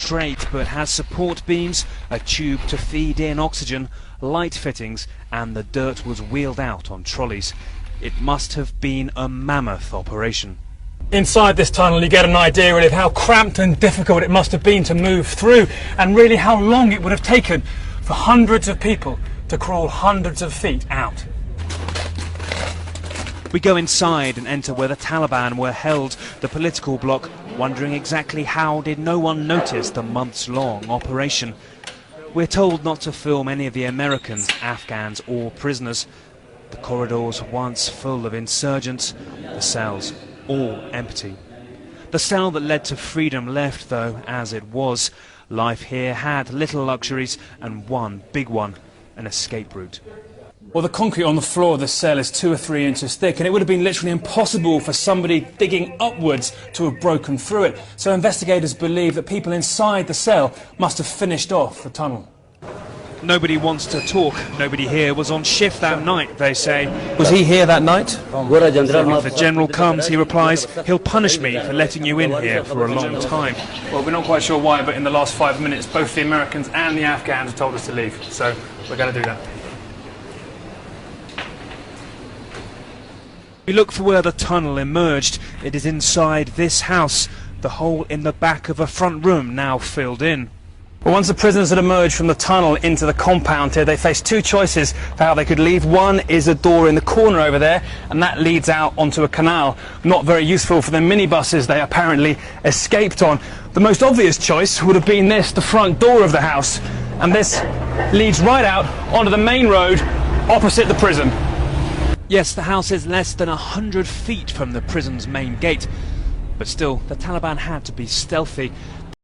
straight but has support beams, a tube to feed in oxygen, light fittings, and the dirt was wheeled out on trolleys. It must have been a mammoth operation. Inside this tunnel you get an idea really of how cramped and difficult it must have been to move through, and really how long it would have taken for hundreds of people to crawl hundreds of feet out. We go inside and enter where the Taliban were held, the political bloc, wondering exactly how did no one notice the months-long operation. We're told not to film any of the Americans, Afghans or prisoners. The corridors once full of insurgents, the cells all empty. The cell that led to freedom left, though, as it was. Life here had little luxuries and one big one, an escape route. Well, the concrete on the floor of the cell is 2 or 3 inches thick, and it would have been literally impossible for somebody digging upwards to have broken through it. So investigators believe that people inside the cell must have finished off the tunnel. Nobody wants to talk. Nobody here was on shift that night, they say. Was he here that night? If the general comes, he replies, he'll punish me for letting you in here for a long time. Well, we're not quite sure why, but in the last 5 minutes, both the Americans and the Afghans have told us to leave. So we're going to do that. We look for where the tunnel emerged. It is inside this house, the hole in the back of a front room now filled in. Well, once the prisoners had emerged from the tunnel into the compound here, they faced 2 choices for how they could leave. One is a door in the corner over there, and that leads out onto a canal. Not very useful for the minibuses they apparently escaped on. The most obvious choice would have been this, the front door of the house, and this leads right out onto the main road opposite the prison. Yes, the house is less than 100 feet from the prison's main gate, but still, the Taliban had to be stealthy.